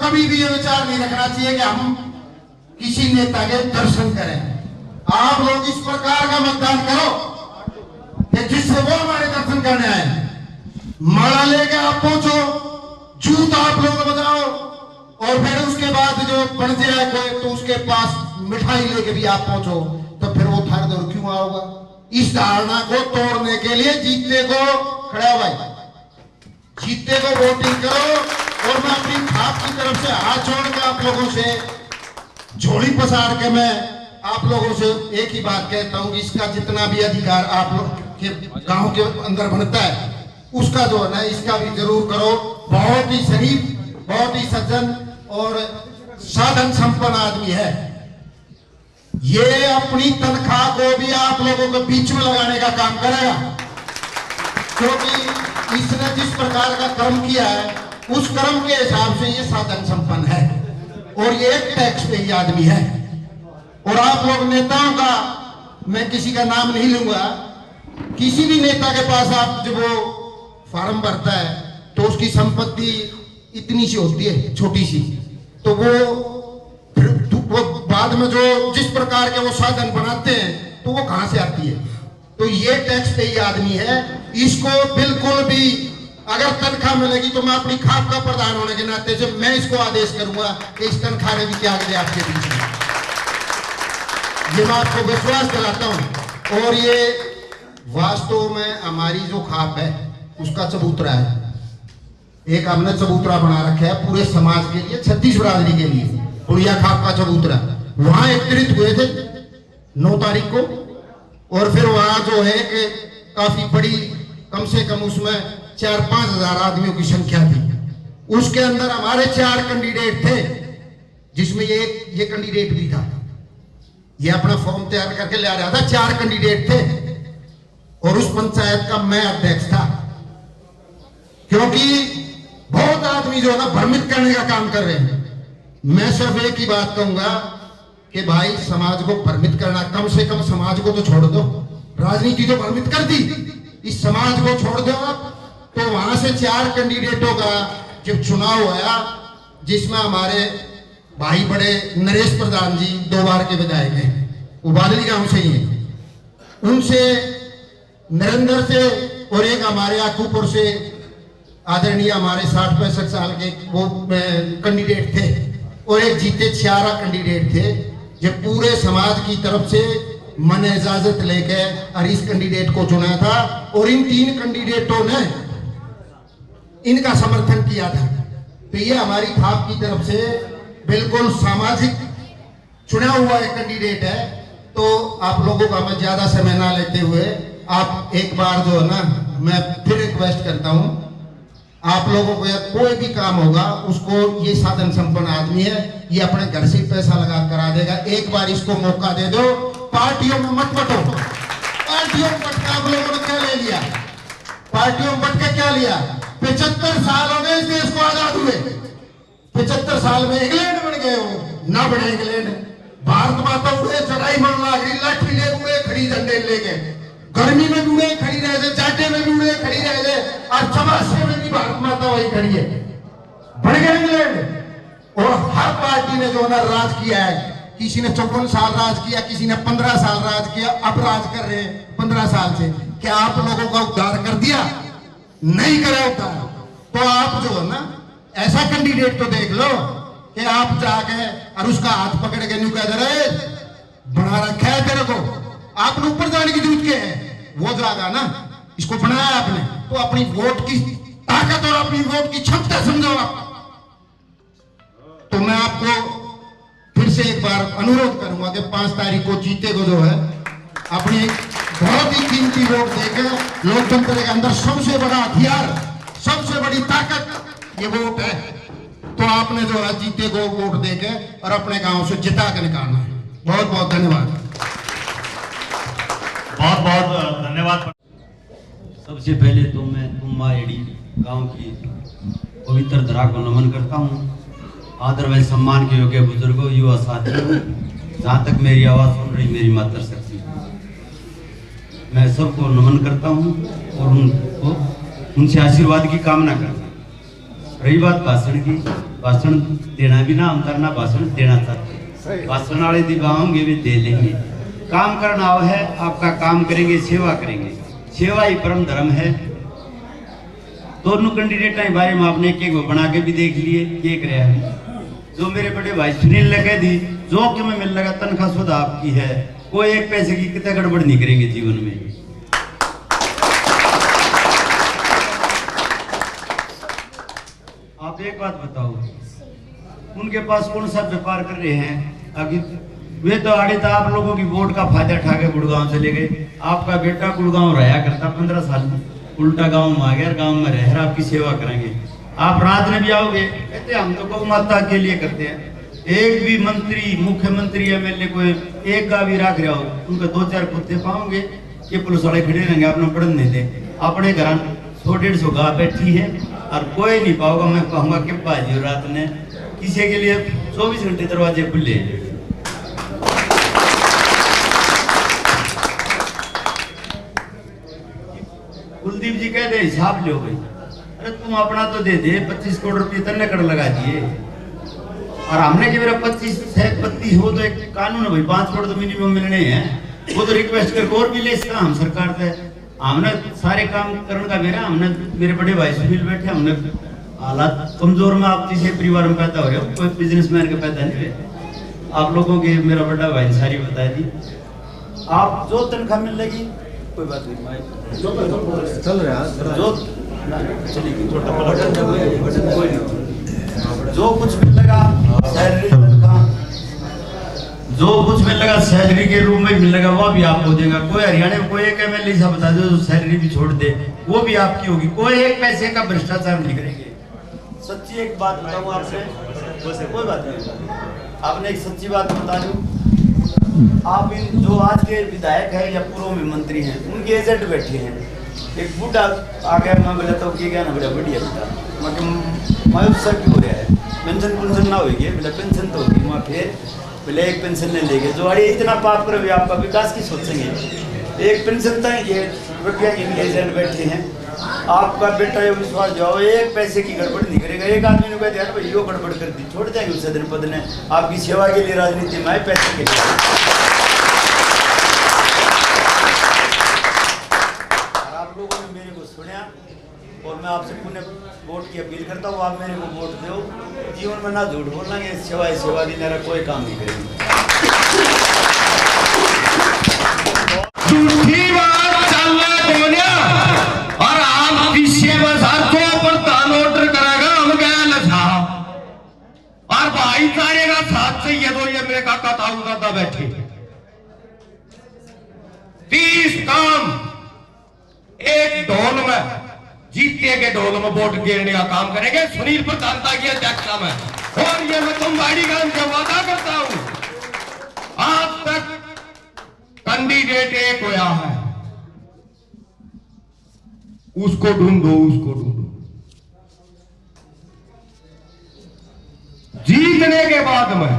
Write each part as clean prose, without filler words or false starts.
कभी भी ये विचार नहीं रखना चाहिए कि हम किसी नेता के दर्शन करें। आप लोग इस प्रकार का मतदान करो कि जिससे वो हमारे दर्शन करने आए। माला लेके आप पहुंचो, जूत आप लोग बजाओ, और फिर उसके बाद जो बन जाए कोई तो उसके पास मिठाई लेके भी आप पहुंचो, तो फिर वो थर्ड दौर क्यों आओगा? इस धारणा को तोड़ने के लिए जीते को खड़ा हो भाई, जीते को वोटिंग करो। और मैं अपनी खाप की तरफ से हाथ जोड़ के आप लोगों से झोली पसार के मैं आप लोगों से एक ही बात कहता हूं कि इसका जितना भी अधिकार आप लोग के गांव के अंदर बनता है उसका जो है ना इसका भी जरूर करो। बहुत ही शरीफ, बहुत ही सज्जन और साधन संपन्न आदमी है। ये अपनी तनख्वाह को भी आप लोगों के बीच में लगाने का काम करेगा, क्योंकि इसने जिस प्रकार का कर्म किया है उस कर्म के हिसाब से ये साधन संपन्न है और ये एक टैक्स पेई आदमी है। और आप लोग नेताओं का, मैं किसी का नाम नहीं लूंगा, किसी भी नेता के पास आप जब वो फॉर्म भरता है तो उसकी संपत्ति इतनी सी होती है, छोटी सी, तो वो बाद में जो जिस प्रकार के वो साधन बनाते हैं तो वो कहां से आती है? तो ये टैक्स पेई आदमी है। इसको बिल्कुल भी अगर तनख्वाह मिलेगी तो मैं अपनी खाप का प्रधान होने के नाते से मैं इसको आदेश करूंगा कि इस तनख्वाह ने भी त्याग दे आपके बीच में। ये मैं आपको विश्वास दिलाता हूं। और ये वास्तव में हमारी जो खाप है उसका चबूतरा है। एक हमने चबूतरा बना रखा है पूरे समाज के लिए, 36 बिरादरी के लिए, पुड़िया खाप का चबूतरा। वहां एकत्रित हुए थे 9 तारीख को, और फिर वहां जो है कि काफी बड़ी, कम से कम उसमें 4-5 हजार आदमियों की संख्या थी। उसके अंदर हमारे 4 कैंडिडेट थे, जिसमें ये कैंडिडेट भी था। ये अपना फॉर्म तैयार करके ले आ रहा था। 4 कैंडिडेट थे और उस पंचायत का मैं अध्यक्ष था, क्योंकि बहुत आदमी जो है ना भ्रमित करने का काम कर रहे हैं। मैं सिर्फ एक ही बात कहूंगा कि भाई समाज को भ्रमित करना, कम से कम समाज को तो छोड़ दो। राजनीति तो भ्रमित कर दी, इस समाज को छोड़ दो आप। तो वहां से 4 कैंडिडेटों का जब चुनाव हुआ, जिसमें हमारे भाई बड़े नरेश प्रधान जी 2 बार के विधायक हैं, वो बादली गांव से ही हैं, उनसे नरेंद्र से, और एक हमारे आकूपुर से आदरणीय हमारे 60-65 साल के वो कैंडिडेट थे, और एक जीते 4 कैंडिडेट थे। जब पूरे समाज की तरफ से मैंने इजाजत लेके और इस कैंडिडेट को चुना था, और इन 3 कैंडिडेटों ने इनका समर्थन किया था। तो ये हमारी खाप की तरफ से बिल्कुल सामाजिक चुना हुआ एक कैंडिडेट है। तो आप लोगों का मैं ज्यादा समय ना लेते हुए, आप एक बार जो है ना, मैं फिर रिक्वेस्ट करता हूं, आप लोगों को कोई भी काम होगा उसको, ये साधन संपन्न आदमी है, ये अपने घर से पैसा लगा करा देगा। एक बार इसको मौका दे दो। पार्टियों में मत बटो। पार्टियों में बट के आप लोगों ने क्या ले लिया? पार्टियों में बट के क्या लिया? 75 साल हो गए इस देश को आजाद हुए। 75 साल में इंग्लैंड बन गए हो ना, बने इंग्लैंड। भारत माता उड़े, चढ़ाई मन लागी, लाठी ले उड़े, खड़ी झंडे लेके, गर्मी में भी उड़े खड़ी रह गए, जाटे में भी उड़े खड़ी रह गए, और चौमासे में भी भारत माता वही खड़ी है। बढ़ गए इंग्लैंड। और हर पार्टी ने जो ना राज किया है, किसी ने 54 साल राज किया, किसी ने 15 साल राज किया, अब राज कर रहे हैं 15 साल से। क्या आप लोगों का उद्धार कर दिया? नहीं करे उद्धार। तो आप जो है ना, ऐसा कैंडिडेट तो देख लो कि आप जाके और उसका हाथ पकड़ के न्यू कह दे रहे बना रखा है तेरे को, आपने ऊपर जाने की जरूरत क्या है? वो जाएगा ना, इसको बनाया आपने, तो अपनी वोट की ताकत और अपनी वोट की क्षमता समझो आप। तो मैं आपको फिर से एक बार अनुरोध करूंगा कि 5 तारीख को जीते को जो है अपनी बहुत ही कीमती वोट देकर, लोकतंत्र के अंदर सबसे बड़ा हथियार, सबसे बड़ी ताकत ये वोट है। तो आपने जो है जीते को वोट देकर और अपने गांव से जिता कर निकालना है। बहुत बहुत धन्यवाद। बहुत बहुत धन्यवाद। सबसे पहले तो मैं तुम्मा एडी गांव की पवित्र धरा को नमन करता हूं। आदर व सम्मान के योग्य बुजुर्गों, युवा साथियों, जहाँ तक मेरी आवाज़ सुन रही मेरी मातृशक्ति, मैं सबको नमन करता हूं और उनसे आशीर्वाद की कामना करता हूं। रही बात भाषण की, भाषण देना भी ना हम करना भाषण देना चाहते। भाषण वाले दिखाओगे भी दे लेंगे। काम करना वो है, आपका काम करेंगे, सेवा करेंगे। सेवा ही परम धर्म है। दोनों कैंडिडेट के बारे में आपने एक बना के भी देख लिए क्या कर रहा है। जो मेरे बड़े भाई सुनील लगे दी जो कि मैं मिल लगा तनख्वाह शुद्ध आपकी है, कोई एक पैसे की कितना गड़बड़ नहीं करेंगे जीवन में। आप एक बात बताओ, उनके पास कौन सा व्यापार कर रहे हैं? अभी वे तो आड़े तो आप लोगों की वोट का फायदा उठा के गुड़गांव चले गए। आपका बेटा गुड़गांव रहा करता 15 साल, उल्टा गांव में आ गया, गांव में रह आपकी सेवा करेंगे। आप रात में भी आओगे, कहते हम तो गौ माता के लिए करते हैं। एक भी मंत्री, मुख्यमंत्री, एमएलए कोई एक का भी रख रहा हो, उनके 2-4 कुत्ते पाओगे कि पुलिस वाले खड़े रहेंगे, आपने पढ़ने नहीं दे। अपने घर 100-150 गाय बैठी है और कोई नहीं पाओगा। मैं कहूँगा कि बाजी रात ने किसी के लिए 24 घंटे दरवाजे खुले हैं। कुलदीप जी कह दे हिसाब लो भाई, अरे तुम अपना तो दे दे, 25 करोड़ रुपये तन्ने कर लगा दिए और हमने कि मेरा 25 हो तो एक कानून है भाई, 5 करोड़ तो मिनिमम मिलने हैं। वो तो रिक्वेस्ट करके और भी ले इसका हम सरकार से हमने सारे काम करने का मेरा, हमने मेरे बड़े भाई सुनील बैठे, हमने हालात कमजोर में आप जिसे परिवार में पैदा हो रहे हो, कोई बिजनेसमैन के पैदा नहीं हुए। आप लोगों के मेरा बड़ा भाई सारी बता दी। आप जो तनख्वाह मिल लगी कोई बात नहीं, चल रहा है जो जो कुछ मिल लगा सैलरी तनख्वाह, जो कुछ मिल लगा सैलरी के रूप में मिल लगा वो भी आपको देगा। कोई हरियाणा में कोई एक एमएलए सा बता दो जो सैलरी भी छोड़ दे, वो भी आपकी होगी। कोई एक पैसे का भ्रष्टाचार नहीं करेंगे। सच्ची एक बात बताऊं आपसे, कोई बात नहीं, आपने एक सच्ची बात बता दूं। आप इन जो आज के विधायक हैं या पूर्व में मंत्री हैं, उनके एजेंट बैठे हैं। एक बूढ़ा आ गया, मैं बोला तो क्या ना बड़ा बढ़िया बेटा, मायूस सर क्यों हो रहा है, पेंशन ना होगी, बोला पेंशन तो होगी। मैं फिर बोले एक पेंशन ले लेंगे, जो अरे इतना पाप करोगे आपका विकास की सोचेंगे। एक पेंशन तक ये रुपया इनके एजेंट बैठे हैं। आपका बेटा ये विश्वास जाओ, एक पैसे की गड़बड़ नहीं करेगा। एक आदमी ने कह दिया भाई यो गड़बड़ कर दी, छोड़ देंगे उसे दिन पद ने आपकी सेवा के लिए, राजनीति में आए पैसे के लिए। आप लोगों ने मेरे को सुना और मैं आपसे पुनः वोट की अपील करता हूँ, आप मेरे को वोट दो। जीवन में ना झूठ बोलना, ये सेवा की मेरा कोई काम नहीं करेंगे। झूठी बात चल रहा और आप पीछे बसातों पर तान ऑर्डर करेगा, हम गया लसा और भाईचारे का साथ चाहिए। तो ये मेरे काका ताऊ दादा बैठे 30 काम एक ढोल में, जीते के ढोल में वोट गिरने का काम करेंगे सुनील प्रधानता की अध्यक्षता में। और ये मैं तुम्हारी गांव से वादा करता हूं, आज तक कैंडिडेट एक होया है, उसको ढूंढो, उसको ढूंढो। जीतने के बाद में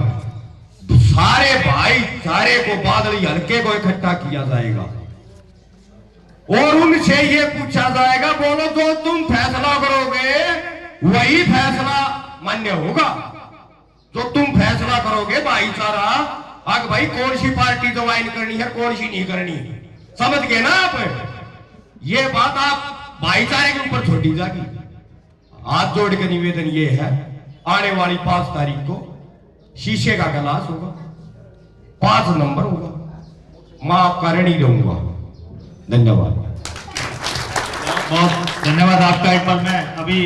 सारे भाईचारे को, बादल हल्के को इकट्ठा किया जाएगा और उनसे ये पूछा जाएगा, बोलो जो तुम फैसला करोगे वही फैसला मान्य होगा। जो तुम फैसला करोगे भाईचारा, आग भाई कौन सी पार्टी ज्वाइन करनी है, कौन सी नहीं करनी, समझ गए ना आप। ये बात आप भाईचारे के ऊपर छोड़ी जाएगी। हाथ जोड़ के निवेदन ये है, आने वाली 5 तारीख को शीशे का गिलास होगा, 5 नंबर होगा, मैं आपका ऋणी रहूंगा। धन्यवाद। बहुत धन्यवाद आपका। एक बार मैं अभी